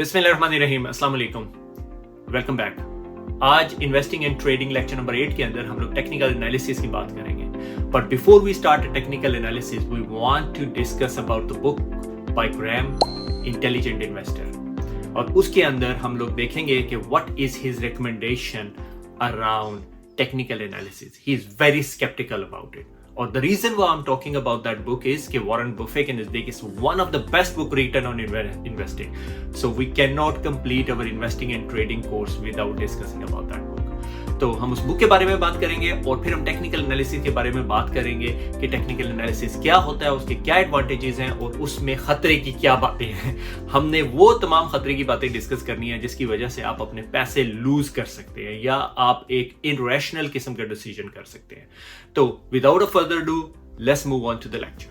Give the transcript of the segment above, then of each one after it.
बिस्मिल्लाहिर्रहमानिर्रहीम, अस्सलाम वालेकुम, वेलकम बैक। आज investing and trading lecture number 8 के अंदर हम लोग टेक्निकल एनालिसिस की बात करेंगे। But before we start technical analysis we want to discuss about the book by Graham, intelligent investor. और उसके अंदर हम लोग देखेंगे कि what is his recommendation around technical analysis. He is very sceptical about it. और the reason why I'm talking about that book is कि Warren Buffett के नज़दीक is one of the best book written on investing. So we cannot complete our investing and trading course without discussing about that book. तो हम उस book के बारे में बात करेंगे और फिर हम टेक्निकल एनालिसिस के बारे में बात करेंगे कि टेक्निकल एनालिसिस क्या होता है, उसके क्या एडवांटेजेस हैं और उसमें खतरे की क्या बातें हैं। हमने वो तमाम खतरे की बातें डिस्कस करनी है जिसकी वजह से आप अपने पैसे लूज कर सकते हैं या आप एक इररेशनल किस्म का डिसीजन कर सकते हैं। तो without a further do let's move on to the lecture.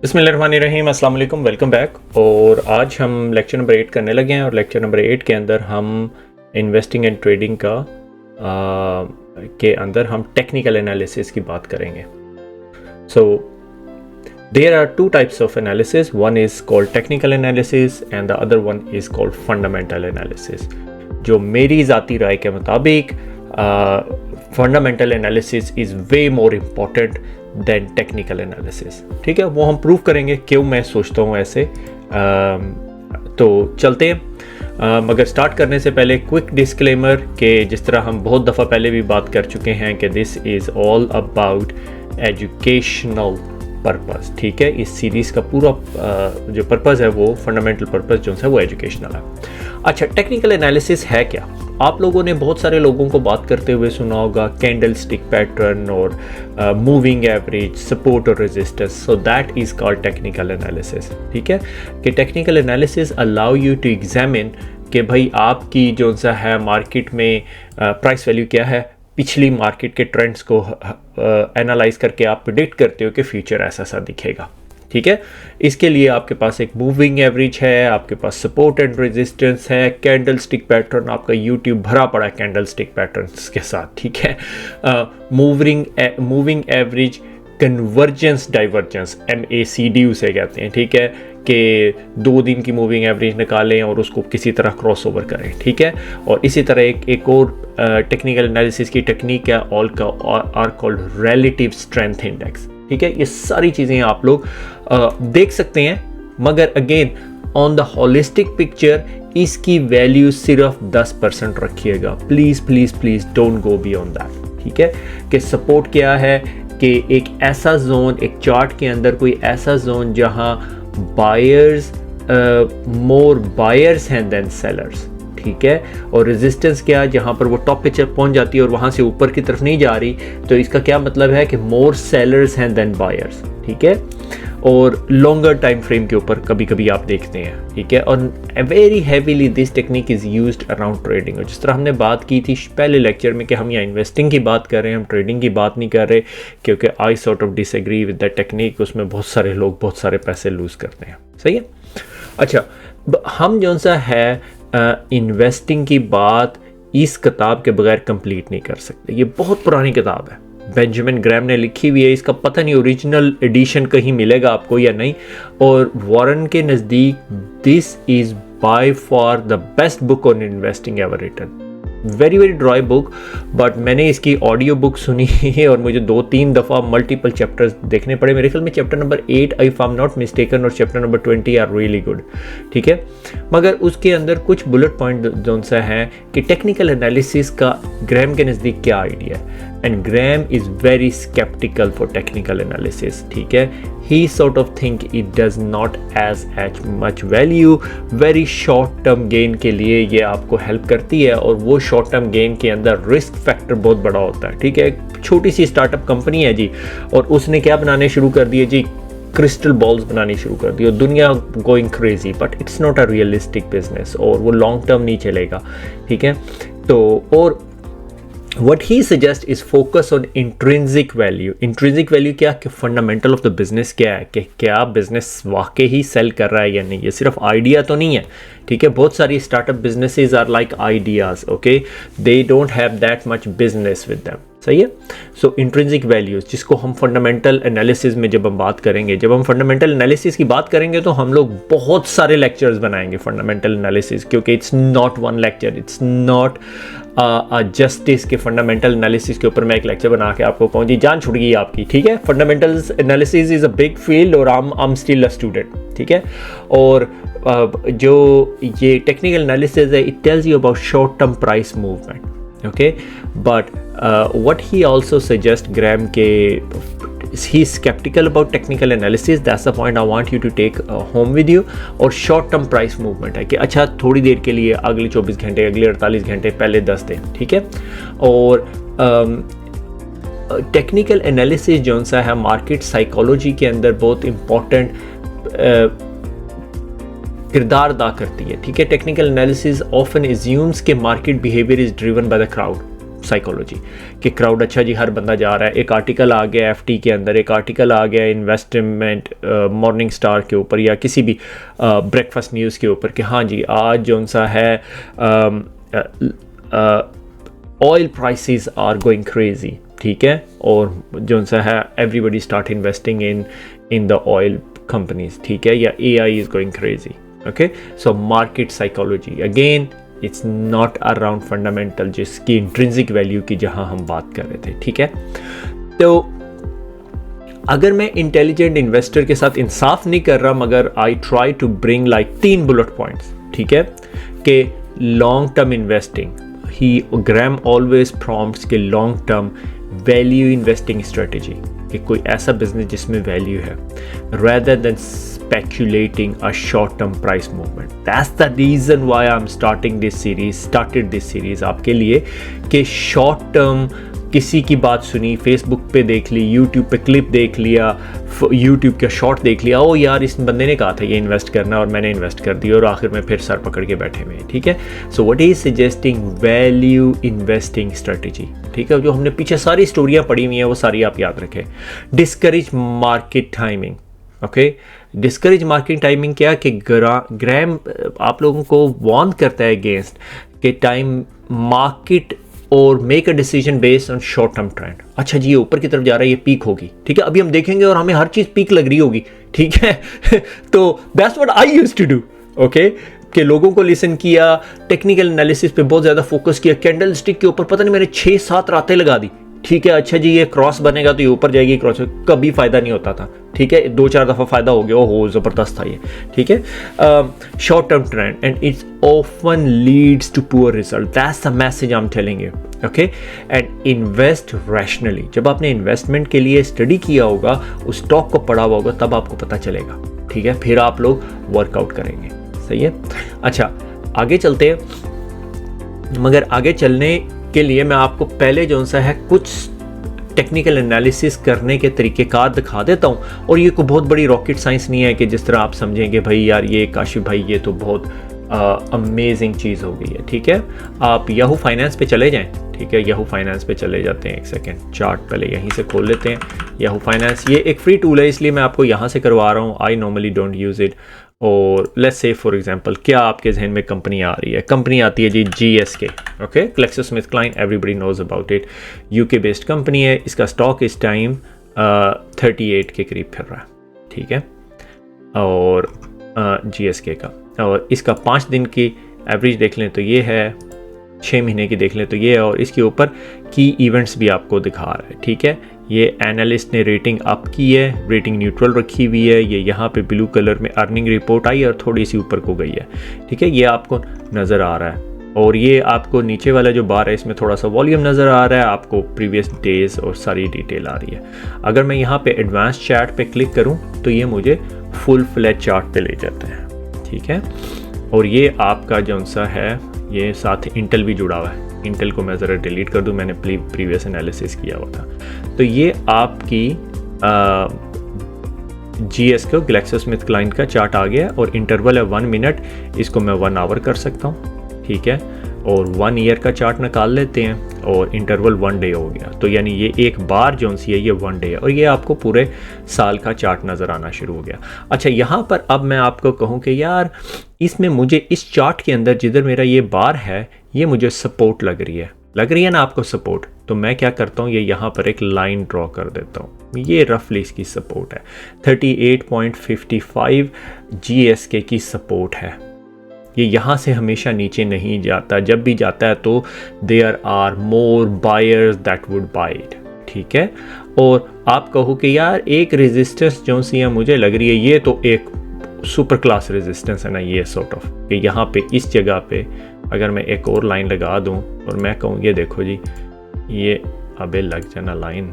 बिस्मिल्लाहिर्रहमानिर्रहीम, अस्सलाम वालेकुम, वेलकम बैक। और आज हम लेक्चर नंबर 8 करने लगे हैं और लेक्चर नंबर 8 के अंदर हम इन्वेस्टिंग एंड ट्रेडिंग के अंदर हम टेक्निकल एनालिसिस की बात करेंगे। So there are two types of analysis, one is called technical analysis and the other one is called fundamental analysis. जो मेरी ज़ाती राय के मुताबिक fundamental analysis is way more important than technical analysis. ठीक है, वो हम प्रूव करेंगे क्यों मैं सोचता हूँ ऐसे। तो चलते हैं। मगर स्टार्ट करने से पहले क्विक डिस्क्लेमर कि जिस तरह हम बहुत दफ़ा पहले भी बात कर चुके हैं कि this is all about educational purpose. ठीक है, इस सीरीज़ का पूरा जो पर्पस है वो फंडामेंटल पर्पस जो है वो एजुकेशनल है। अच्छा, टेक्निकल एनालिसिस है क्या? आप लोगों ने बहुत सारे लोगों को बात करते हुए सुना होगा कैंडल स्टिक पैटर्न और मूविंग एवरेज, सपोर्ट और resistance. So that is called technical analysis. ठीक है, कि technical analysis allow you to examine कि भाई आपकी जो सा है मार्केट में प्राइस वैल्यू क्या है, पिछली मार्केट के ट्रेंड्स को एनालाइज करके आप प्रिडिक्ट करते हो कि फ्यूचर ऐसा सा दिखेगा। ठीक है, इसके लिए आपके पास एक मूविंग एवरेज है, आपके पास सपोर्ट एंड रेजिस्टेंस है, कैंडल स्टिक पैटर्न, आपका यूट्यूब भरा पड़ा है कैंडल स्टिक पैटर्न्स के साथ। ठीक है, moving average, convergence, divergence, MACD उसे कहते हैं। ठीक है, कि 2 दिन की मूविंग एवरेज निकालें और उसको किसी तरह क्रॉस ओवर करें। ठीक है, और इसी तरह एक और टेक्निकल एनालिसिस की टेक्निक है ऑल का are called relative strength index. ठीक है, ये सारी चीज़ें आप लोग देख सकते हैं, मगर again on the holistic picture इसकी वैल्यू सिर्फ 10% रखिएगा। Please please please don't go beyond that. ठीक है, कि सपोर्ट क्या है कि एक ऐसा जोन, एक चार्ट के अंदर कोई ऐसा जोन जहां बायर्स मोर बायर्स हैं देन सेलर्स। ठीक है, और रेजिस्टेंस क्या, जहां पर वो टॉप पे पहुंच जाती है और वहां से ऊपर की तरफ नहीं जा रही, तो इसका क्या मतलब है कि मोर सेलर्स हैं देन बायर्स। ठीक है, और लॉन्गर टाइम फ्रेम के ऊपर कभी कभी आप देखते हैं। ठीक है, और very heavily this technique is used around trading. और जिस तरह हमने बात की थी पहले लेक्चर में कि हम यहाँ इन्वेस्टिंग की बात कर रहे हैं, हम ट्रेडिंग की बात नहीं कर रहे, क्योंकि I sort of disagree with the technique. उसमें बहुत सारे लोग बहुत सारे पैसे लूज़ करते हैं। सही है। अच्छा, हम जो सा है इन्वेस्टिंग की बात इस किताब के बगैर कंप्लीट नहीं कर सकते। ये बहुत पुरानी किताब है, बेंजामिन ग्रैम ने लिखी हुई है। इसका पता नहीं ओरिजिनल एडिशन कहीं मिलेगा आपको या नहीं। और वॉरेन के नज़दीक this is by far the best book on investing ever written. Very very dry book, but मैंने इसकी ऑडियो बुक सुनी है और मुझे 2-3 दफ़ा मल्टीपल चैप्टर्स देखने पड़े। मेरे ख्याल में chapter number 8 if I am not mistaken और chapter number 20 are really good. ठीक है, मगर उसके अंदर कुछ बुलेट पॉइंट जो सा है कि टेक्निकल एनालिसिस का ग्रैम के नज़दीक क्या आइडिया है। And Graham is very sceptical for technical analysis. ठीक है, he sort of think it does not as much value. Very short term gain के लिए ये आपको हेल्प करती है और वो शॉर्ट टर्म गेन के अंदर रिस्क फैक्टर बहुत बड़ा होता है। ठीक है, एक छोटी सी स्टार्टअप कंपनी है जी, और उसने क्या बनाने शुरू कर दिए जी, क्रिस्टल बॉल्स बनानी शुरू कर दी और दुनिया going crazy, but it's not a realistic business और वो लॉन्ग टर्म नहीं चलेगा। ठीक है, तो और what he suggests is focus on intrinsic value। intrinsic value क्या, कि फंडामेंटल ऑफ द बिजनेस क्या है, कि क्या बिजनेस वाकई ही सेल कर रहा है या नहीं। ये सिर्फ आइडिया तो नहीं है। ठीक है, बहुत सारी startup businesses are like ideas. Okay, they don't have that much business with them. सही है। सो इंट्रिंसिक वैल्यूज़, जिसको हम फंडामेंटल एनालिसिस में जब हम बात करेंगे, जब हम फंडामेंटल एनालिसिस की बात करेंगे तो हम लोग बहुत सारे लेक्चर्स बनाएंगे फंडामेंटल एनालिसिस, क्योंकि it's not one lecture, it's not justice के फंडामेंटल एनालिसिस के ऊपर मैं एक लेक्चर बना के आपको कहूँ जी जान छुट गई आपकी, ठीक है। Fundamental analysis is a big field और I am still a student, ठीक है। और जो ये टेक्निकल एनालिसिस है, it tells you about short term price movement, okay, but what he also suggests, Graham, he's skeptical about technical analysis. That's the point I want you to take home with you. और short term price movement है कि अच्छा थोड़ी देर के लिए, अगले 24 घंटे, अगले 48 घंटे, पहले 10 दिन, ठीक है। और टेक्निकल एनालिसिस जो सा है मार्केट साइकोलॉजी के अंदर बहुत इम्पॉर्टेंट किरदार अदा करती है, ठीक है। टेक्निकल एनालिसिस ऑफन एज्यूम्स के market behaviour is driven by the crowd psychology, कि क्राउड, अच्छा जी हर बंदा जा रहा है, एक आर्टिकल आ गया एफटी के अंदर, एक आर्टिकल आ गया इन्वेस्टमेंट मॉर्निंग स्टार के ऊपर या किसी भी ब्रेकफास्ट न्यूज़ के ऊपर कि हाँ जी आज जो सा है oil prices are going crazy, ठीक है। और जो सा है everybody start investing in the oil companies, ठीक है, या AI is going crazy, okay, so market psychology again it's not around fundamental, जिसकी intrinsic value की जहां हम बात कर रहे थे, ठीक है। तो अगर मैं इंटेलिजेंट इन्वेस्टर के साथ इंसाफ नहीं कर रहा, मगर I try to bring like 3 bullet points, ठीक है, कि long term investing, he Graham always prompts के long term value investing strategy, कि कोई ऐसा बिजनेस जिसमें वैल्यू है, rather than speculating a short-term price movement. That's the reason why I'm started this series आपके लिए, कि short term किसी की बात सुनी, फेसबुक पे देख ली, यूट्यूब पे क्लिप देख लिया, यूट्यूब का शॉर्ट देख लिया, ओ यार इस बंदे ने कहा था ये इन्वेस्ट करना और मैंने इन्वेस्ट कर दिया और आखिर में फिर सर पकड़ के बैठे हुए हैं, ठीक है। So what is suggesting value investing strategy, ठीक है। जो हमने पीछे सारी स्टोरियाँ पढ़ी हुई हैं वो सारी आप याद रखें। Discourage market timing, okay. Discourage market timing क्या कि ग्रैम आप लोगों को वार्न करता है अगेंस्ट के टाइम मार्केट और make a decision based on short term trend. अच्छा जी ये ऊपर की तरफ जा रहा है, ये पीक होगी, ठीक है, अभी हम देखेंगे और हमें हर चीज़ पीक लग रही होगी, ठीक है। तो that's what I used to do, okay, कि लोगों को लिसन किया, टेक्निकल एनालिसिस पे बहुत ज़्यादा फोकस किया, कैंडल स्टिक के ऊपर पता नहीं मैंने 6-7 रातें लगा दी, ठीक है। अच्छा जी ये क्रॉस बनेगा तो ये ऊपर जाएगी, क्रॉस कभी फ़ायदा नहीं होता था, ठीक है। 2-4 दफ़ा फ़ायदा हो गया, ओहो ज़बरदस्त था ये, ठीक है। Short term trend and it's often leads to poor result, that's the message I am telling you, okay. And invest rationally, जब आपने इन्वेस्टमेंट के लिए स्टडी किया होगा, उस स्टॉक को पढ़ा हुआ होगा, तब आपको पता चलेगा, ठीक है, फिर आप लोग वर्कआउट करेंगे, सही है। अच्छा आगे चलते हैं, मगर आगे चलने के लिए मैं आपको पहले जो सा है कुछ टेक्निकल एनालिसिस करने के तरीक़ेकार दिखा देता हूँ। और ये कोई बहुत बड़ी रॉकेट साइंस नहीं है कि जिस तरह आप समझेंगे भाई यार ये काशिफ भाई ये तो बहुत अमेजिंग चीज़ हो गई है, ठीक है। आप याहू फाइनेंस पे चले जाएं, ठीक है, याहू फाइनेंस पे चले जाते हैं। एक सेकेंड, चार्ट पहले यहीं से खोल लेते हैं। याहू फाइनेंस ये एक फ्री टूल है, इसलिए मैं आपको यहाँ से करवा रहा हूँ, I normally don't use it. और लेट्स से फॉर एग्जांपल क्या आपके जहन में कंपनी आ रही है, कंपनी आती है जी GSK, okay, GlaxoSmithKline, everybody knows about it, UK based company है। इसका स्टॉक इस टाइम 38 के करीब फिर रहा है, ठीक है, और GSK का, और इसका 5 दिन की एवरेज देख लें तो ये है, 6 महीने की देख लें तो ये है, और इसके ऊपर की इवेंट्स भी आपको दिखा रहा है, ठीक है। ये एनालिस्ट ने रेटिंग अप की है, रेटिंग न्यूट्रल रखी हुई है, ये यहाँ पे ब्लू कलर में अर्निंग रिपोर्ट आई और थोड़ी सी ऊपर को गई है, ठीक है, ये आपको नज़र आ रहा है। और ये आपको नीचे वाला जो बार है इसमें थोड़ा सा वॉल्यूम नज़र आ रहा है, आपको प्रीवियस डेज और सारी डिटेल आ रही है। अगर मैं यहाँ पे एडवांस चार्ट पे क्लिक करूँ तो ये मुझे फुल फ्लैट चार्ट पे ले जाते हैं, ठीक है। और ये आपका जो सा है ये साथ इंटेल भी जुड़ा हुआ है, इंटेल को मैं ज़रा डिलीट कर दूं, मैंने प्रीवियस एनालिसिस किया हुआ था। तो ये आपकी GSK GlaxoSmithKline का चार्ट आ गया और इंटरवल है 1 मिनट, इसको मैं 1 आवर कर सकता हूँ, ठीक है। और 1 ईयर का चार्ट निकाल लेते हैं और इंटरवल 1 डे हो गया, तो यानी ये एक बार जो सी है ये 1 डे है, और ये आपको पूरे साल का चार्ट नज़र आना शुरू हो गया। अच्छा यहाँ पर अब मैं आपको कहूँ कि यार इसमें मुझे इस चार्ट के अंदर जिधर मेरा ये बार है ये मुझे सपोर्ट लग रही है, लग रही है ना आपको सपोर्ट, तो मैं क्या करता हूँ, ये यहाँ पर एक लाइन ड्रॉ कर देता हूँ। ये रफली इसकी सपोर्ट है, 38.55 GSK की सपोर्ट है। ये यहाँ से हमेशा नीचे नहीं जाता, जब भी जाता है तो there are more buyers that would buy it, ठीक है। और आप कहो कि यार एक रेजिस्टेंस जो सी है मुझे लग रही है ये तो एक सुपर क्लास रेजिस्टेंस है ना, ये सॉर्ट ऑफ कि यहाँ पे इस जगह पे अगर मैं एक और लाइन लगा दूँ और मैं कहूँ ये देखो जी, ये अबे लग जाना लाइन,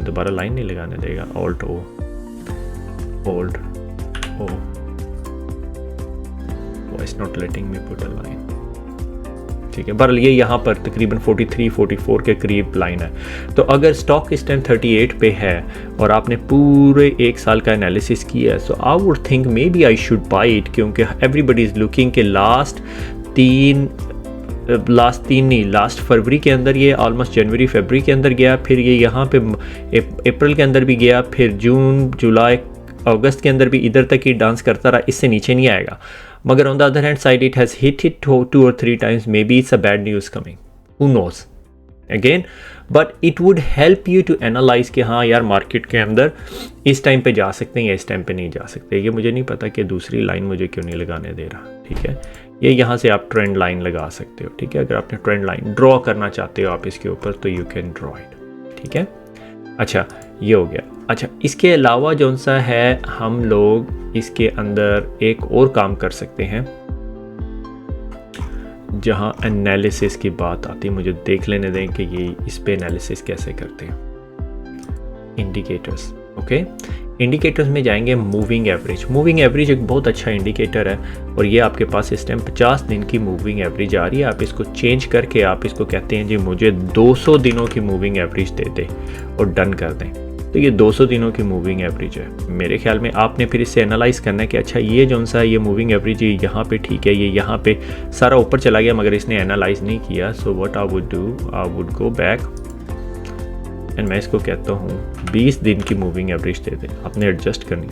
दोबारा लाइन नहीं लगाने देगा, alt oh it's not letting me put a line, ठीक है। बहरहाल ये यहाँ पर तकरीबन 43-44 के करीब लाइन है। तो अगर स्टॉक इस टाइम 38 पे है और आपने पूरे एक साल का एनालिसिस किया है, so I would think maybe I should buy it, क्योंकि एवरीबडी इज़ लुकिंग के लास्ट फरवरी के अंदर ये ऑलमोस्ट जनवरी फरवरी के अंदर गया, फिर ये यहाँ पे अप्रैल के अंदर भी गया, फिर जून जुलाई अगस्त के अंदर भी इधर तक ही डांस करता रहा, इससे नीचे नहीं आएगा। मगर on the other hand side it has hit it 2 or 3 times, maybe it's a bad news coming, who knows again, but it would help you to analyse कि हाँ यार मार्केट के अंदर इस टाइम पे जा सकते हैं या इस टाइम पे नहीं जा सकते। ये मुझे नहीं पता कि दूसरी लाइन मुझे क्यों नहीं लगाने दे रहा, ठीक है। ये यहाँ से आप ट्रेंड लाइन लगा सकते हो, ठीक है। अगर आपने ट्रेंड लाइन ड्रॉ करना चाहते हो आप इसके ऊपर, तो यू कैन ड्रॉ इट, ठीक है। अच्छा ये हो गया। अच्छा इसके अलावा जौन सा है, हम लोग इसके अंदर एक और काम कर सकते हैं जहाँ एनालिसिस की बात आती है। मुझे देख लेने दें कि ये इस पे एनालिसिस कैसे करते हैं। इंडिकेटर्स, ओके, इंडिकेटर्स में जाएंगे मूविंग एवरेज। मूविंग एवरेज एक बहुत अच्छा इंडिकेटर है और ये आपके पास इस टाइम 50 दिन की मूविंग एवरेज आ रही है। आप इसको चेंज करके आप इसको कहते हैं जी मुझे 200 दिनों की मूविंग एवरेज दे दे और डन कर दें, तो ये 200 दिनों की मूविंग एवरेज है। मेरे ख्याल में आपने फिर इससे एनालाइज करना है कि अच्छा ये जो सा ये मूविंग एवरेज यहाँ पे ठीक है, ये यहाँ पे सारा ऊपर चला गया मगर इसने एनालाइज नहीं किया। So what I would do, I would go back and मैं इसको कहता हूँ 20 दिन की मूविंग एवरेज दे दे, आपने एडजस्ट करनी।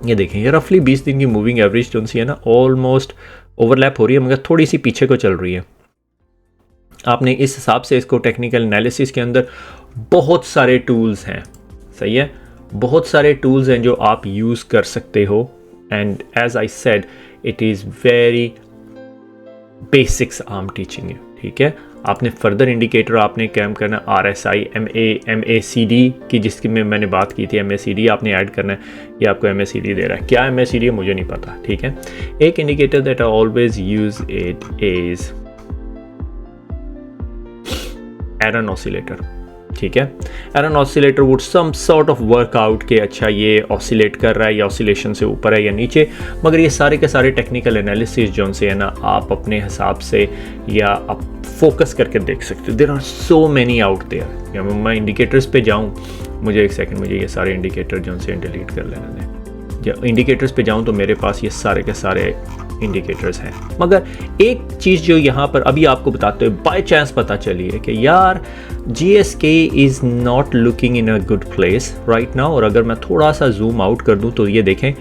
ये देखें ये रफली 20 दिन की मूविंग एवरेज जो सी है ना ऑलमोस्ट ओवरलैप हो रही है मगर थोड़ी सी पीछे को चल रही है। आपने इस हिसाब से इसको टेक्निकल एनालिसिस के अंदर बहुत सारे टूल्स हैं, सही है, बहुत सारे टूल्स हैं जो आप यूज़ कर सकते हो। And as I said it is very basics I am teaching you, ठीक है। आपने फर्दर इंडिकेटर आपने काम करना RSI MACD की, जिसकी में मैंने बात की थी, MACD आपने ऐड करना है। ये आपको MACD दे रहा है, क्या MACD है मुझे नहीं पता, ठीक है। एक indicator that I always use it is Aroon oscillator, ठीक है। Aroon oscillator would some sort of work out के अच्छा ये ऑसिलेट कर रहा है या ऑसिलेशन से ऊपर है या नीचे, मगर ये सारे के सारे टेक्निकल एनालिसिस जो से है ना आप अपने हिसाब से या आप फोकस करके देख सकते हो। There are so many out there. या मैं इंडिकेटर्स पे जाऊँ, मुझे एक सेकंड, मुझे ये सारे इंडिकेटर जो से डिलीट कर लेने दें। जब इंडिकेटर्स पे जाऊँ तो मेरे पास ये सारे के सारे इंडिकेटर्स हैं, मगर एक चीज़ जो यहाँ पर अभी आपको बताते हुए बाय चांस पता चली है कि यार GSK is not looking in a good place right now. और अगर मैं थोड़ा सा जूम आउट कर दूँ तो ये देखें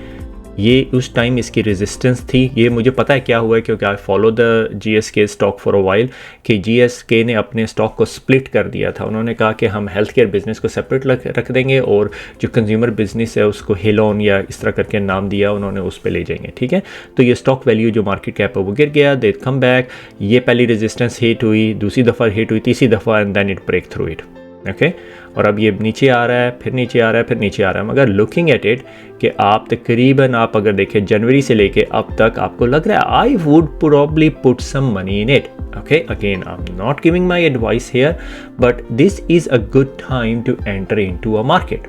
ये उस टाइम इसकी रेजिस्टेंस थी। ये मुझे पता है क्या हुआ है क्योंकि I follow the GSK stock for a while कि GSK ने अपने स्टॉक को स्प्लिट कर दिया था। उन्होंने कहा कि हम हेल्थ केयर बिजनेस को सेपरेट रख देंगे और जो कंज्यूमर बिजनेस है उसको हेलोन या इस तरह करके नाम दिया उन्होंने, उस पर ले जाएंगे, ठीक है। तो ये स्टॉक वैल्यू जो मार्केट कैप है वो गिर गया, दे कम बैक, ये पहली रेजिस्टेंस हिट हुई, दूसरी दफ़ा हिट हुई, तीसरी दफ़ा and then it break through it, okay. और अब ये नीचे आ रहा है, फिर नीचे आ रहा है, फिर नीचे आ रहा है। मगर लुकिंग एट इट कि आप तकरीबन आप अगर देखें जनवरी से लेके अब तक आपको लग रहा है I would probably put some money in it, okay. Again I am not giving my advice here but this is a good time to enter into a market.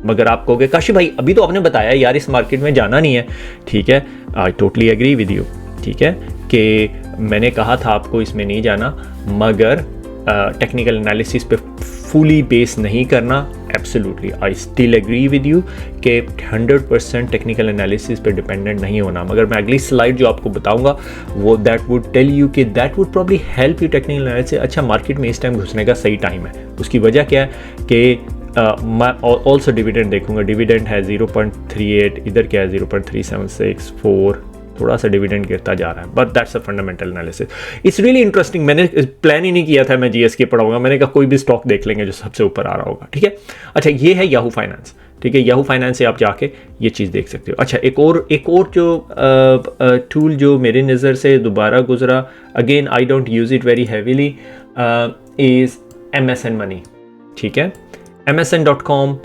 मगर आप कहोगे काशी भाई अभी तो आपने बताया यार इस मार्केट में जाना नहीं है, ठीक है, I totally agree with you, ठीक है, कि मैंने कहा था आपको इसमें नहीं जाना, मगर टेक्निकल एनालिसिस पे फुली बेस नहीं करना। Absolutely I still agree with you कि 100% टेक्निकल एनालिसिस पे डिपेंडेंट नहीं होना। मगर मैं अगली स्लाइड जो आपको बताऊंगा वो दैट वुड टेल यू कि that would probably help you technical analysis. अच्छा मार्केट में इस टाइम घुसने का सही टाइम है, उसकी वजह क्या है कि मैं ऑल्सो डिविडेंड देखूंगा, डिविडेंड है 0.38, इधर क्या है 0.3764, थोड़ा सा डिविडेंड गिरता जा रहा है, but that's a fundamental analysis. It's really interesting. मैंने प्लान ही नहीं किया था मैं जीएसके पढ़ाऊंगा, मैंने कहा कोई भी स्टॉक देख लेंगे जो सबसे ऊपर आ रहा होगा, ठीक है। अच्छा, ये है याहू फाइनेंस, ठीक है। याहू फाइनेंस से आप जाके ये चीज़ देख सकते हो। अच्छा, एक और जो टूल जो मेरी नज़र से दोबारा गुजरा, again I don't use it very heavily, is MSN money, ठीक है। MSN.com,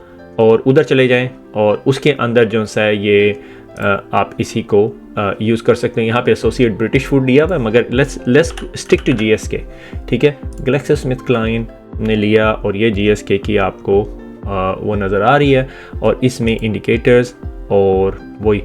और उधर चले जाएं और उसके अंदर जो सा है ये आप इसी को यूज़ कर सकते हैं। यहाँ पे एसोसिएट ब्रिटिश फूड दिया हुआ है, मगर लेट्स स्टिक टू GSK, ठीक है। GlaxoSmithKline ने लिया और ये GSK की आपको वो नज़र आ रही है, और इसमें इंडिकेटर्स और वही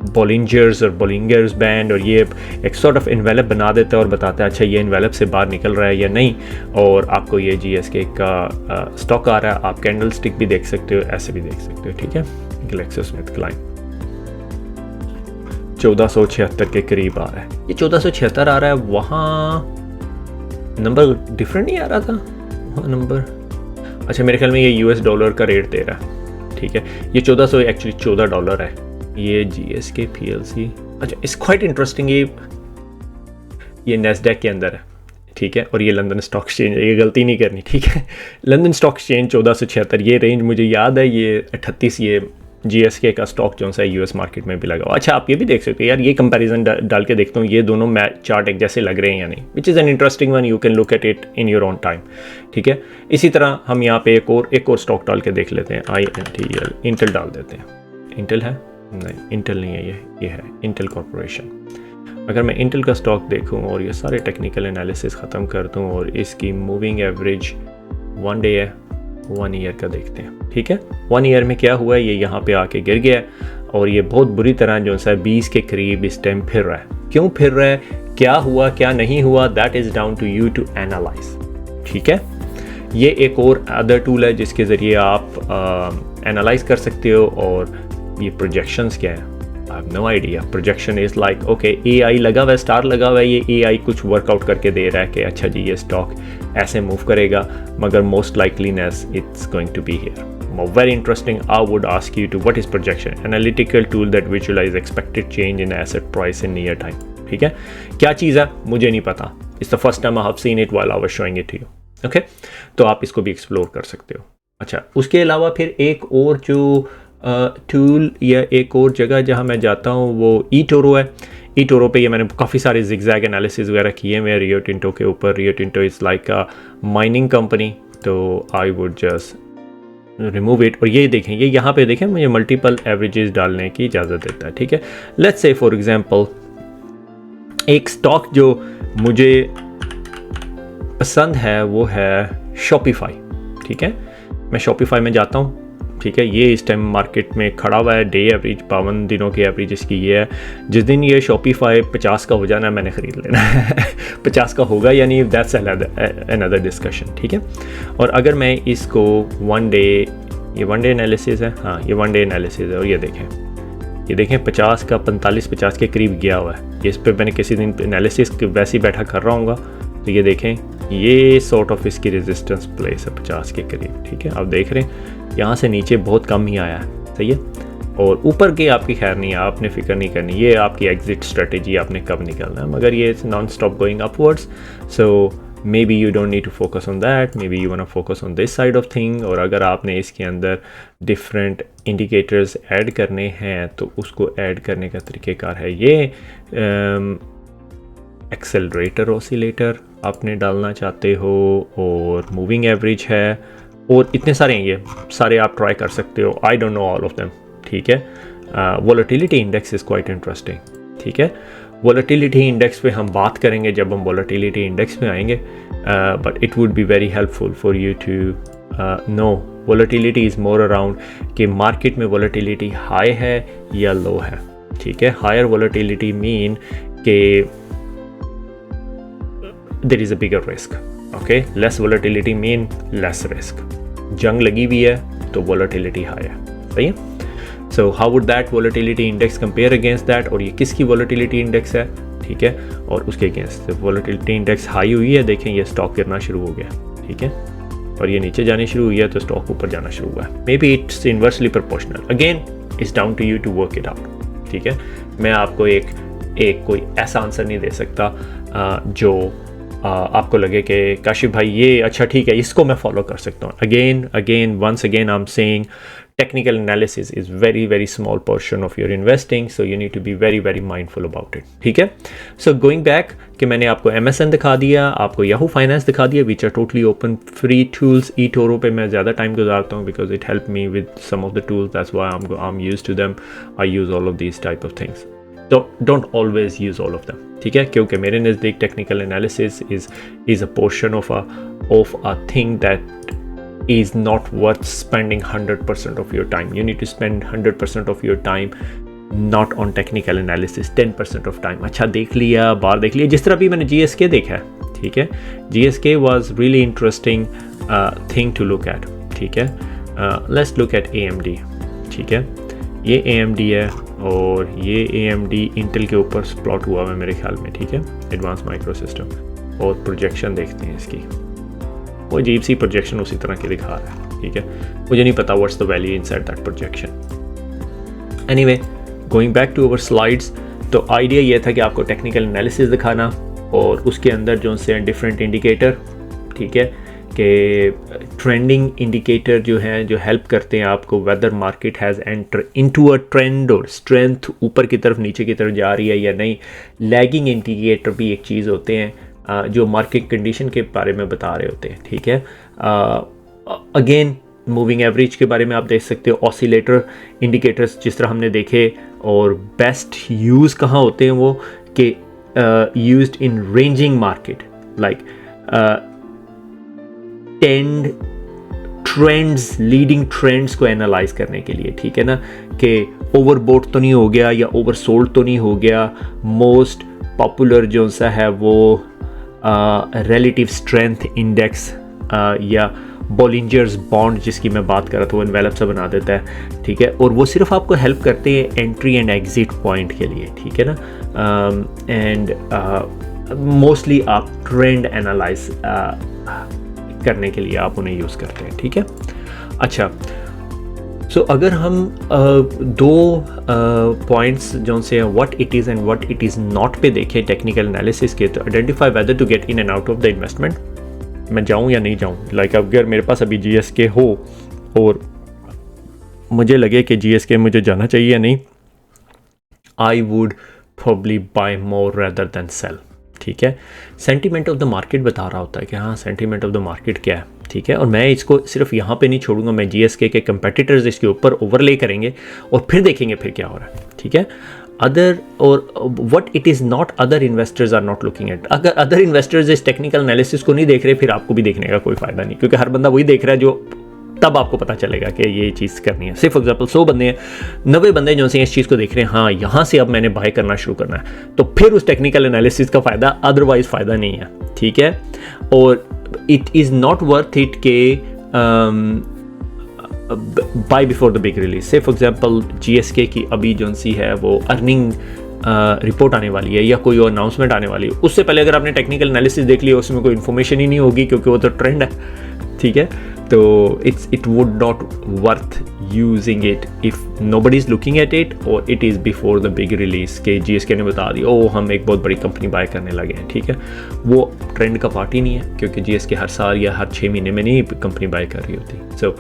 बॉलिंजर्स और बॉलिंगर्स बैंड, और ये एक सॉर्ट ऑफ इन्वेलप बना देता है और बताता है अच्छा ये इन्वेलप से बाहर निकल रहा है या नहीं, और आपको ये GSK का स्टॉक आ रहा है। आप कैंडल स्टिक भी देख सकते हो, ऐसे भी देख सकते हो, ठीक है। GlaxoSmithKline 1476 के करीब आ रहा है, ये 1476 आ रहा है। वहाँ नंबर डिफरेंट नहीं आ रहा था वहाँ नंबर, अच्छा मेरे ख्याल में ये $US का रेट दे रहा है, ठीक है। ये 1400 एक्चुअली $14 है, ये GSK PLC। अच्छा, इट्स क्वाइट इंटरेस्टिंग, ये NASDAQ के अंदर है, ठीक है, और ये लंदन स्टॉक एक्सचेंज, ये गलती नहीं करनी, ठीक है। लंदन स्टॉक एक्सचेंज 1476, ये रेंज मुझे याद है, ये 38 ये GSK का स्टॉक जो सा US मार्केट में भी लगा हुआ। अच्छा, आप ये भी देख सकते हो यार, ये कंपैरिजन डाल के देखता हूँ ये दोनों चार्ट एक जैसे लग रहे हैं या नहीं, which is an interesting one, you can look at it in your own time, ठीक है। इसी तरह हम यहाँ पे एक और स्टॉक डाल के देख लेते हैं, INTL, इंटेल डाल देते हैं। इंटेल है? नहीं, इंटेल नहीं है, ये है इंटेल कॉर्पोरेशन। अगर मैं इंटेल का स्टॉक देखूं और ये सारे टेक्निकल एनालिसिस ख़त्म कर दूं और इसकी मूविंग एवरेज 1 डे है, 1 ईयर का देखते हैं, ठीक है। 1 ईयर में क्या हुआ है, ये यहाँ पे आके गिर गया और ये बहुत बुरी तरह जो सा 20 के करीब इस टाइम फिर रहा है। क्यों फिर रहा है, क्या हुआ क्या नहीं हुआ, that is down to you to analyse, ठीक है। ये एक और अदर टूल है जिसके ज़रिए आप एनालाइज कर सकते हो। और ये प्रोजेक्शंस क्या है, I have no idea. Projection is like okay, AI लगा हुआ है, स्टार लगा हुआ है, ये AI कुछ वर्कआउट करके दे रहा है कि अच्छा जी ये स्टॉक ऐसे मूव करेगा, मगर most likeliness it's going to be here. Very interesting. I would ask you to what is projection, analytical tool that visualize expected change in asset price in near time, ठीक है। क्या चीज़ है मुझे नहीं पता, it's the first time I have seen it while I was showing it to you, okay. तो आप इसको भी एक्सप्लोर कर सकते हो। अच्छा, उसके अलावा फिर एक और जो टूल या एक और जगह जहाँ मैं जाता हूँ वो eToro है। eToro पे ये मैंने काफ़ी सारे zigzag एनालिसिस वगैरह किए हैं रियो टिंटो के ऊपर। Rio Tinto is like a mining company, तो I would just remove it. और ये देखें, ये यहाँ पे देखें मुझे मल्टीपल एवरेजेस डालने की इजाज़त देता है, ठीक है। लेट्स से फॉर एग्जांपल एक स्टॉक जो मुझे पसंद है वो है शॉपिफाई, ठीक है। मैं शॉपिफाई में जाता हूँ, ठीक है। ये इस टाइम मार्केट में खड़ा हुआ है, डे एवरेज 52 दिनों की एवरेज इसकी ये है। जिस दिन ये शॉपिफाई 50 का हो जाना मैंने ख़रीद लेना है 50 का होगा या नहीं, दैट्स अनदर डिस्कशन, ठीक है। और अगर मैं इसको 1 डे, ये 1 डे एनालिसिस है, हाँ ये 1 डे एनालिसिस है, और ये देखें 50 का 45-50 के करीब गया हुआ है। इस पर मैंने किसी दिन एनालिसिस वैसे ही बैठा कर रहा हूँगा, तो ये देखें ये सॉर्ट ऑफ इसकी रेजिस्टेंस प्लेस है 50 के करीब, ठीक है। आप देख रहे हैं यहाँ से नीचे बहुत कम ही आया है, सही है। और ऊपर के आपकी खैर नहीं है, आपने फिक्र नहीं करनी, ये आपकी एग्जिट स्ट्रेटेजी, आपने कब निकलना है। मगर ये non stop going upwards, so maybe you don't need to focus on that, maybe you want to focus on this side of thing. और अगर आपने इसके अंदर डिफरेंट इंडिकेटर्स ऐड करने हैं तो उसको ऐड करने का तरीक़ेकार है ये एक्सेलरेटर ऑसिलेटर आपने डालना चाहते हो, और मूविंग एवरेज है, और इतने सारे हैं, ये सारे आप ट्राई कर सकते हो। I don't know all of them, ठीक है। Volatility index is quite interesting, ठीक है। वोलेटिलिटी इंडेक्स पे हम बात करेंगे जब हम वोलेटिलिटी इंडेक्स पे आएंगे, but it would be very helpful for you to know volatility is more around कि मार्केट में वोलेटिलिटी हाई है या लो है, ठीक है। हायर वोलेटिलिटी मीन के there is a bigger risk, okay. Less volatility mean less risk. जंग लगी हुई है तो वोलेटिलिटी हाई है, सही है। So how would that volatility index compare against that, और ये किसकी वोलेटिलिटी इंडेक्स है, ठीक है, और उसके अगेंस्ट वोलेटिलिटी इंडेक्स हाई हुई है, देखें ये स्टॉक गिरना शुरू हो गया, ठीक है, और ये नीचे जाने शुरू हुई है तो स्टॉक ऊपर जाना शुरू हुआ है। Maybe it's inversely proportional, again it's down to you to work it out, ठीक है। मैं आपको एक कोई ऐसा आंसर नहीं दे सकता जो आपको लगे कि काशिफ भाई ये अच्छा ठीक है, इसको मैं फॉलो कर सकता हूँ। Once again I am saying technical analysis is very small portion of your investing, so you need to be very mindful about it, ठीक है। So going back कि मैंने आपको MSN दिखा दिया, आपको Yahoo Finance दिखा दिया, which are totally open free tools। eToro पे मैं ज़्यादा टाइम गुजारता हूँ because it helped me with some of the tools, that's why I'm used to them। I use all of these type of things, so don't always use all of them, ठीक है, क्योंकि मेरे नज़दीक technical analysis is a portion of a thing that is not worth spending 100% of your time. You need to spend 100% of your time not on technical analysis, 10% of time। अच्छा देख लिया, बाहर देख लिया, जिस तरह भी मैंने GSK देखा है, ठीक है। GSK was really interesting thing to look at, ठीक है। Let's look at AMD, ठीक है। ये AMD है और ये AMD इंटेल के ऊपर प्लॉट हुआ है मेरे ख्याल में, ठीक है, एडवांस माइक्रो सिस्टम। और प्रोजेक्शन देखते हैं इसकी, वो अजीब सी प्रोजेक्शन उसी तरह की दिखा रहा है, ठीक है। मुझे नहीं पता what's the value inside that projection. Anyway going back to our slides, तो आइडिया ये था कि आपको टेक्निकल एनालिसिस दिखाना और उसके अंदर जो से डिफरेंट इंडिकेटर, ठीक है, कि ट्रेंडिंग इंडिकेटर जो हैं जो हेल्प करते हैं आपको whether market has enter into a trend और स्ट्रेंथ ऊपर की तरफ नीचे की तरफ जा रही है या नहीं। लैगिंग इंडिकेटर भी एक चीज़ होते हैं जो मार्केट कंडीशन के बारे में बता रहे होते हैं, ठीक है। अगेन मूविंग एवरेज के बारे में आप देख सकते हो, ऑसिलेटर इंडिकेटर्स जिस तरह हमने देखे, और बेस्ट यूज़ कहाँ होते हैं वो कि used in ranging market, like trends, leading trends को एनालाइज करने के लिए, ठीक है ना, कि ओवरबोट तो नहीं हो गया या ओवरसोल्ड तो नहीं हो गया। मोस्ट पॉपुलर जो सा है वो रिलेटिव स्ट्रेंथ इंडेक्स या बॉलिंजर्स बॉन्ड जिसकी मैं बात कर रहा था, वो एनवेलप सा बना देता है, ठीक है। और वो सिर्फ आपको हेल्प करते हैं एंट्री एंड एग्जिट पॉइंट के लिए, ठीक है ना। एंड मोस्टली आप ट्रेंड एनालाइज करने के लिए आप उन्हें यूज़ करते हैं, ठीक है। अच्छा, सो अगर हम दो पॉइंट्स जो से what it is and what it is not पे देखें टेक्निकल एनालिसिस के, तो identify whether to get in and out of the investment, मैं जाऊँ या नहीं जाऊँ। लाइक अगर मेरे पास अभी GSK हो और मुझे लगे कि GSK मुझे जाना चाहिए या नहीं, I would probably buy more rather than sell, ठीक है। सेंटीमेंट ऑफ द मार्केट बता रहा होता है कि हाँ सेंटीमेंट ऑफ द मार्केट क्या है, ठीक है। और मैं इसको सिर्फ यहाँ पे नहीं छोड़ूंगा, मैं GSK के कंपेटिटर्स इसके ऊपर ओवरले करेंगे और फिर देखेंगे फिर क्या हो रहा है, ठीक है। अदर और what it is not, other investors are not looking at. अगर अदर इन्वेस्टर्स इस टेक्निकल एनालिसिस को नहीं देख रहे, फिर आपको भी देखने का कोई फ़ायदा नहीं, क्योंकि हर बंदा वही देख रहा है जो तब आपको पता चलेगा कि ये चीज़ करनी है। से फॉर एग्जांपल 100 बंदे हैं, 90 बंदे जो से इस चीज़ को देख रहे हैं, हाँ यहाँ से अब मैंने बाय करना शुरू करना है, तो फिर उस टेक्निकल एनालिसिस का फ़ायदा, अदरवाइज फ़ायदा नहीं है, ठीक है। और it is not worth it के buy before the big release. Say for example GSK की अभी जो सी है वो अर्निंग रिपोर्ट आने वाली है या कोई और अनाउंसमेंट आने वाली है, उससे पहले अगर आपने टेक्निकल एनालिसिस देख लिया उसमें कोई इन्फॉर्मेशन ही नहीं होगी, क्योंकि वो तो ट्रेंड है, ठीक है। तो it would not worth using it if nobody is looking at it or it is before the big release के GSK ने बता दिया ओ हम एक बहुत बड़ी कंपनी बाय करने लगे हैं, ठीक है। वो ट्रेंड का पार्ट ही नहीं है, क्योंकि GSK हर साल या हर 6 महीने में नहीं कंपनी बाय कर रही होती। सो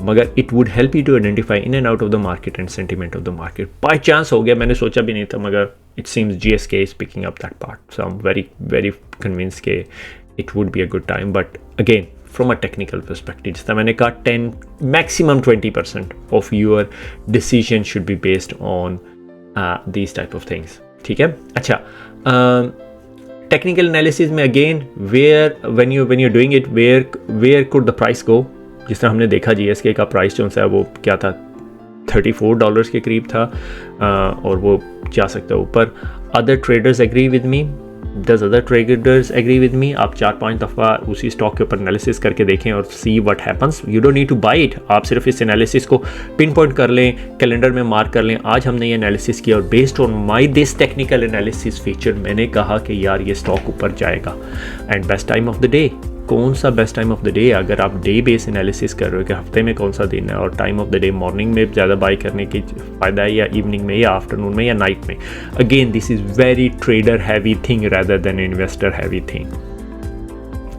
मगर it would help you to identify in and out of the market and sentiment of the market. By chance हो गया, मैंने सोचा भी नहीं था, मगर it seems GSK is picking up that part, so I am very convince के it would be a good time. But again from a technical perspective, जिस तरह मैंने कहा 10 maximum 20% of your decision should be based on these type of things, ठीक है। अच्छा, technical analysis में again when you're doing it where could the price go, जिस तरह हमने देखा GSK का प्राइस जो है वो क्या था, $34 के करीब था, और वो जा सकता है ऊपर। Other traders agree with me, does other traders agree with me? आप 4-5 दफ़ा उसी स्टॉक के ऊपर एनालिसिस करके देखें और see what happens. You don't need to buy it. आप सिर्फ इस एनालिसिस को पिन पॉइंट कर लें, कैलेंडर में मार्क कर लें, आज हमने ये एनालिसिस किया और based on my this technical analysis feature मैंने कहा कि यार ये स्टॉक ऊपर जाएगा, and best time of the day कौन सा best time of the day, अगर आप डे बेस एनालिसिस कर रहे हो कि हफ्ते में कौन सा दिन है और time of the day morning में ज़्यादा बाई करने की फ़ायदा है या इवनिंग में या आफ्टरनून में या नाइट में, again this is very trader heavy thing rather than investor heavy thing.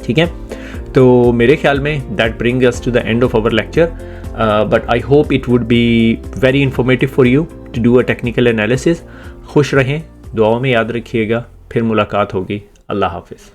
ठीक है, तो मेरे ख्याल में that bring us to the end of our lecture, but I hope it would be very informative for you to do a technical analysis. खुश रहें, दुआओं में याद रखिएगा, फिर मुलाकात होगी। अल्लाह हाफिज़।